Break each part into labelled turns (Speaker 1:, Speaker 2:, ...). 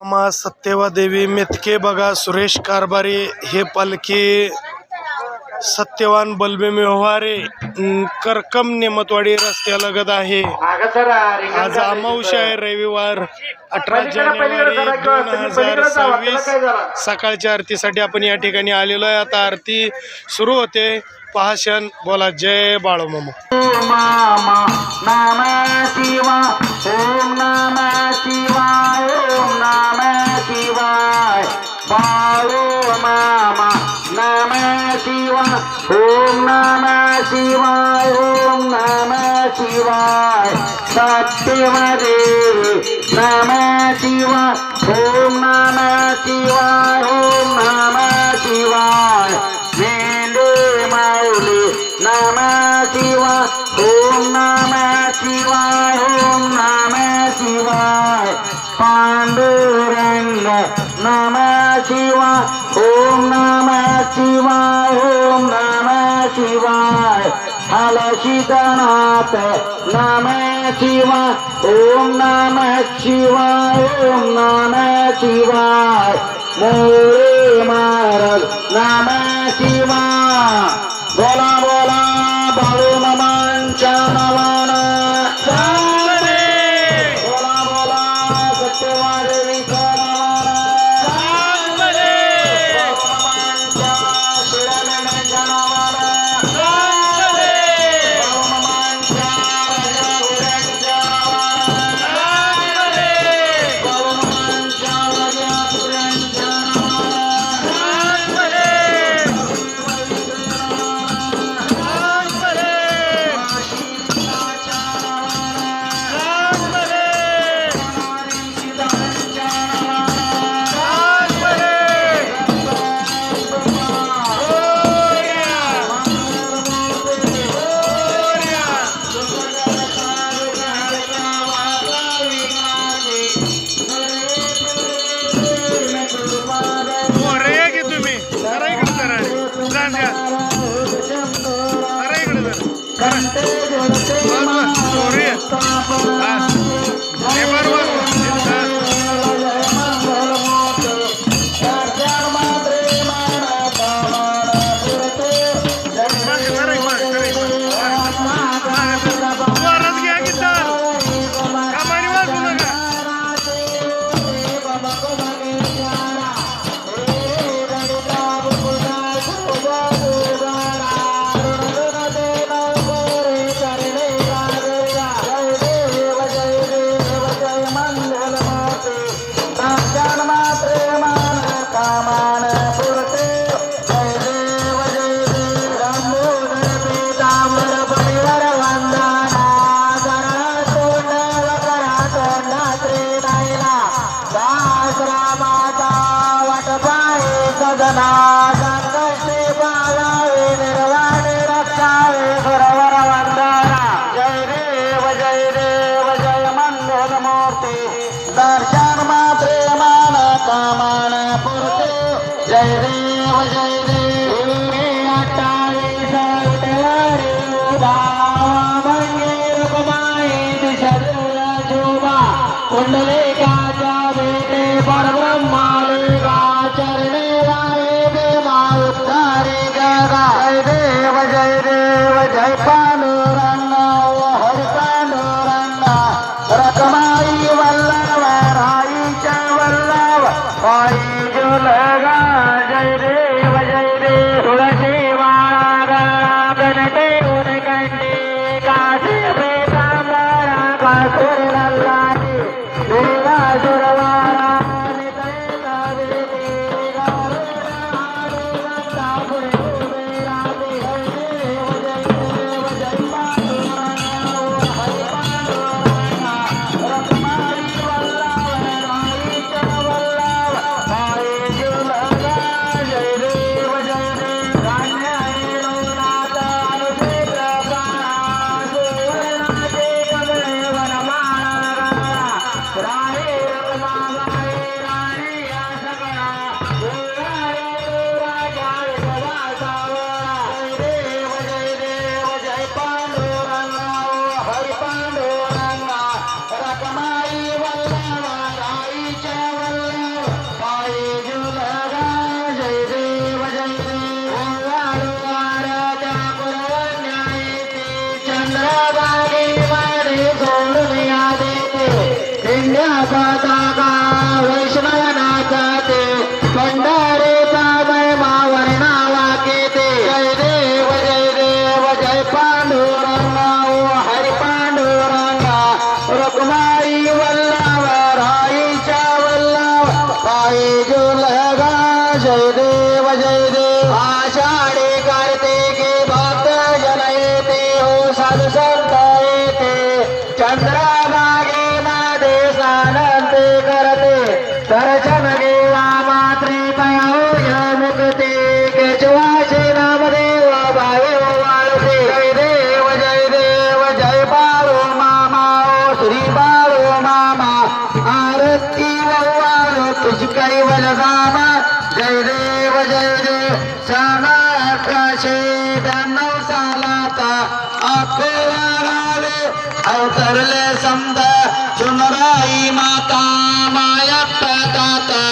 Speaker 1: सत्यवा देवी मेतके बघा सुरेश कारभारी हे पालखी सत्यवान बलबीम व्यवहारे करकम नेमतवाडी रस्त्यालगत आहे। आज अमावस्या आहे, रविवार 18 जानेवारी 2026 सकाळच्या आरतीसाठी आपण या ठिकाणी आलेलो आहे। आता आरती सुरू होते, पहा क्षण, बोला जय बाळू मामा।
Speaker 2: मामा नमः शिवाय ओम नमः शिवाय ओम नमः शिवाय बाळू मामा नमः शिवाय ओम नमः शिवाय ओम नमः शिवाय सत्यवदेवी नमः शिवाय ओम नमः शिवाय ओम नमः शिवाय मेंढे माऊली नमः शिवाय ओम नमः शिवाय ओम नमः शिवाय पांडुरंग नमः शिवाय ओम नमः शिवाय ओम नमः शिवाय हलशीतनाथ नमः शिवाय ओम नमः शिवाय ओम नमः शिवाय मोरे महाराज नमः शिवाय बोला बोला बाळू मामांच्या नावानं बोला बोला सत्यवा देवीच्या नावानं बाळू मामांच्या शिवमेंढ्यांच्या नावानं बाळू मामांच्या राजापुऱ्यांच्या नावानं बाळू मामांच्या राजापुऱ्यांच्या दर्शन मात्रे मान कामान पुरते जय देव जय देव अट्टावीस विठ्ठलारे उभा भंगेर कुमाई दिशा शोभा कुंडलिकाच्या भेटे परब्रह्माले गा चरणे राहे देवा उद्धारे जगा जय देव जय पांडुरंग हरि पांडुरंग रकमाई वल्लभ राईच्या वल्लभ पायी जुलगा जय देव तुळशी वाळा गणते उनकंडी काशी बेतांबरा कासुर लल्लाटी देवा सुरवारा नितैता देवी गारुडा आडुवंता पुढे उभे राहते जय देव जय पांडुरंग हरी पांडुरंग रखमाई वल्लभ राईच्या वल्लभ पायी जुलगा जय देव पायी लगा जय देव जय देव आषाढी कार्तिकी भक्त जन येते हो साधू संत येते चंद्रभागे मध्ये सानंद करते दर्शन घेवा मात्रे पया मुक्ते केशवाचे नामदेव भावे वाळते जय देव जय बाळू मामा ओ श्री बाळू मामा आरती वाळू तुझी कैवल गामा जय देव सणा 1892 सालाचा अकोला गावे अवतरले समजा चुनराई माता मायप्प दाता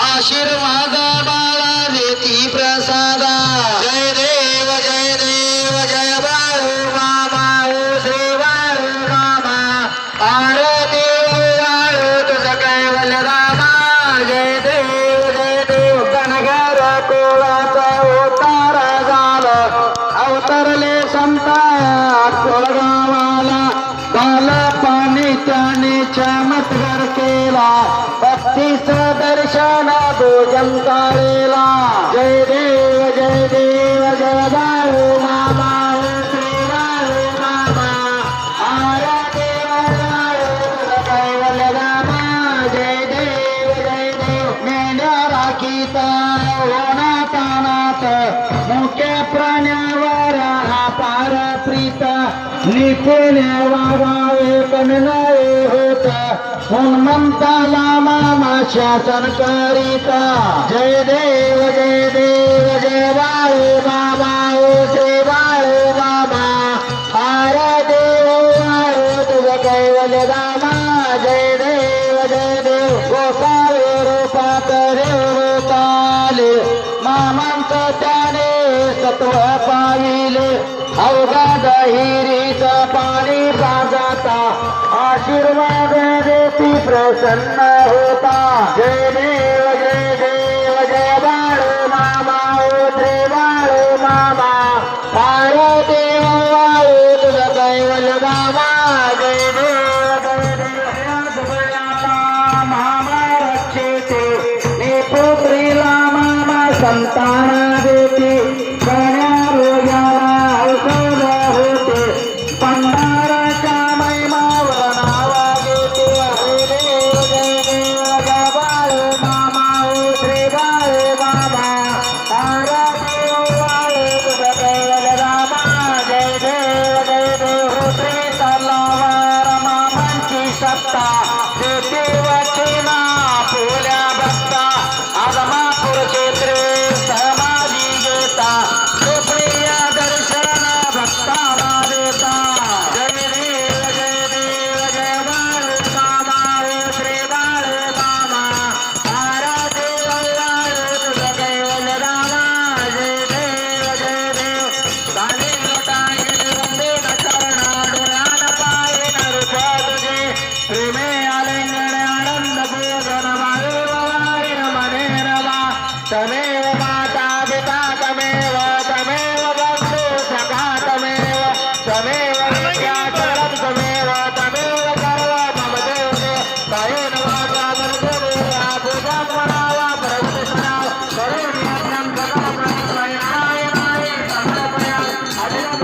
Speaker 2: आशीर्वाद बाळा देती प्रसादा जय देव जय बाळू मामा ओ श्री बाळू मामा आरती वाळू तुझं कैवल रामा जय देव गणगर कोळाचा उतार झाला अवतरले संता कोळगावाला बाल पाणी त्याने चमत्कार केला भक्तीच दर्शन भोजन काढेला जय देव जय बाळू मामा श्री बाळू मामा आरती वाळू तुझं कैवल रामा जय देव मेंढ्या राखीत ओनात अनाथ मुख्य प्राण्यावर हा पार प्रीत निपुण वागावे कमी नाही होत हनुमंताला मामा शासन करीता जय देव जय बाळू बाबा ओ श्री बाळू बाबा आरती वाळू तुझं कैवल रामा जय देव गोसावे रूपात रेवताले मामांचं त्याने सत्व पाहिले अवघा दहिरीच पाणी पाजाता आशीर्वाद देती प्रसन्न होता जय देव जय बाळू मामा ओ श्री बाळू मामा आरती वाळू तुझं कैवल रामा जय देव मामा रक्षेते पुत्रीला मामा संतान देते गण्या रोगाला औषध होते पंढाराच्या महिमावर नावा घेते जय देव बाळू मामा ओ श्री बाळू बाबा आरती वाळू तुझं कैवल रामा जय देव श्री तलावार मामांची सत्ता देते वचना फुल्या भक्ता आगमापूर क्षेत्रे समाधी घेता सुप्रिय दर्शन भक्ताला देता जय देव जय बाळू मामा ओ श्री बाळू मामा आरती वाळू तुझं कैवल रामा जय देव चाले लोटांगे वंदे न चरणा डोळ्यान पायेन रूप तुझे प्रेमे आलिंगन आनंद बोधन वारे वारीन मने रवा तमेव माता पिता तमेव बंधु सखा तमेव विद्याचरण तमेव सर्व मम देव कायेन वाचा मनसेवा पूजं मनावा प्रभुस्मराव करोमि यज्ञं सकलं प्रयत्नाय समर्पया अदिनं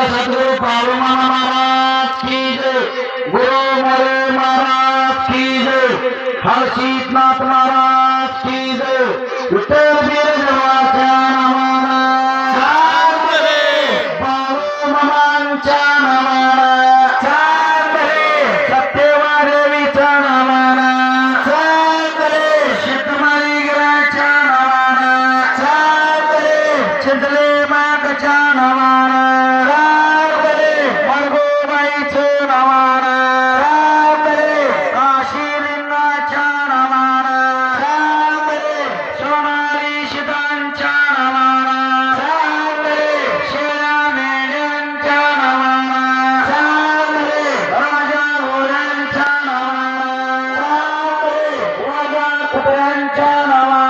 Speaker 2: सद्गुरु बाळूमामा महाराज की जय, गुरु मोरे महाराज की जय, हर्षितनाथ महाराज की जय, विठ्ठल बिरजवाच्या नामानं बाळूमामांच्या नामानं सत्यवादेवीच्या नामानं शेतमाळीगराच्या नामानं चिंतले मागच्या नामानं मळगोबाईचं नामानं काशीलिंगाच्या नामानं सोनारी शितांच्या नामानं शेळ्या मेंढ्यांच्या नामानं राजा घोड्यांच्या नामानं राजा कुत्र्यांच्या नामानं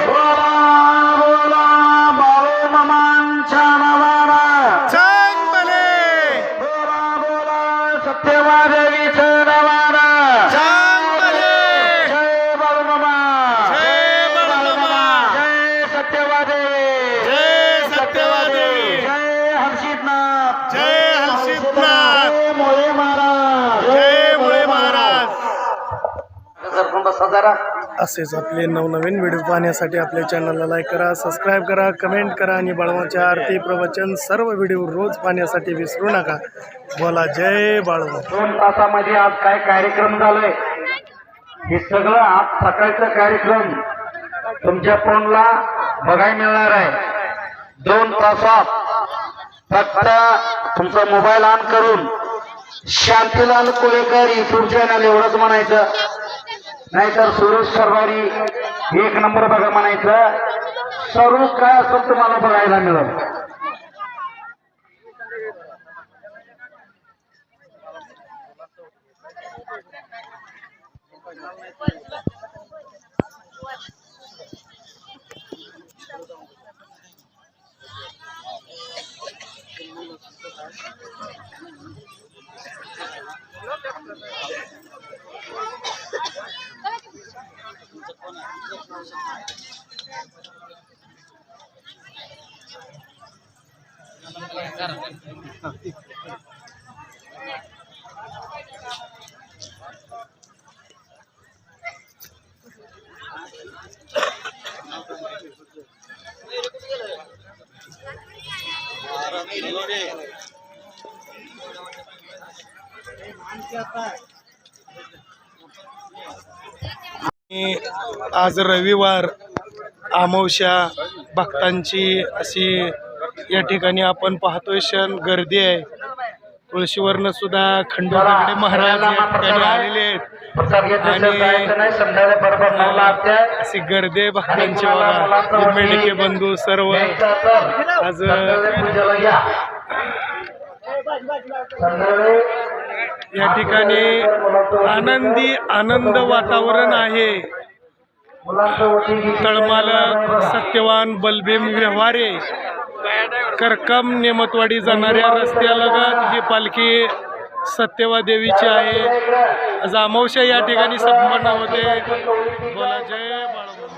Speaker 2: बोला बोला बाळूमामांच्या नामानं
Speaker 1: सांग भले
Speaker 2: बोला बोला सत्यवादेवीचं नामानं
Speaker 1: सांग भले
Speaker 2: जय बाळूमामा
Speaker 1: जय बाळूमामा
Speaker 2: जय सत्यवादेवी
Speaker 1: जय सत्यवादेवी
Speaker 2: जय हर्षितनाथ
Speaker 1: जय हर्षितनाथ
Speaker 2: जय मोरे महाराज
Speaker 1: जय मुळे महाराज
Speaker 2: सरपंच सजारा
Speaker 1: असेच आपले नवनवीन व्हिडिओ पाहण्यासाठी आपल्या चॅनलला लाईक करा, सबस्क्राईब करा, कमेंट करा आणि बाळूमाच्या आरती प्रवचन सर्व व्हिडिओ रोज पाहण्यासाठी विसरू नका. बोला जय बाळूमा.
Speaker 2: 2 तासामध्ये आज काय कार्यक्रम झालाय हे सगळं आज सकाळचा कार्यक्रम तुमच्या फोनला बघायला मिळणार आहे. 2 तासात फक्त तुमचा मोबाईल ऑन करून शांतीलाल कोळेकर युट्यूब चॅनल एवढंच म्हणायचं, नाहीतर सुरेश सरवारी 1 नंबर बघा म्हणायचं. सर्व काय असेल तुम्हाला बघायला मिळेल.
Speaker 1: आज रविवार अमावस्या भक्तांची अशी या ठिकाणी आपण पाहतोय क्षण गर्दी आहे. तुळशीवरनं सुद्धा खंडोबाकडे महाराज या ठिकाणी आलेले आहेत आणि अशी गर्दी आहे भक्तांची. बघा मेडके बंधू सर्व आज या ठिकाणी आनंद वातावरण आहे. तळमालक सत्यवान बलभीम व्यवहारे करकम नेमतवाडी जाणाऱ्या रस्त्यालगत ही पालखी सत्यवादेवीची आहे. आज अमावस्या या ठिकाणी संपन्न होते. बोला जय बाळूमामा.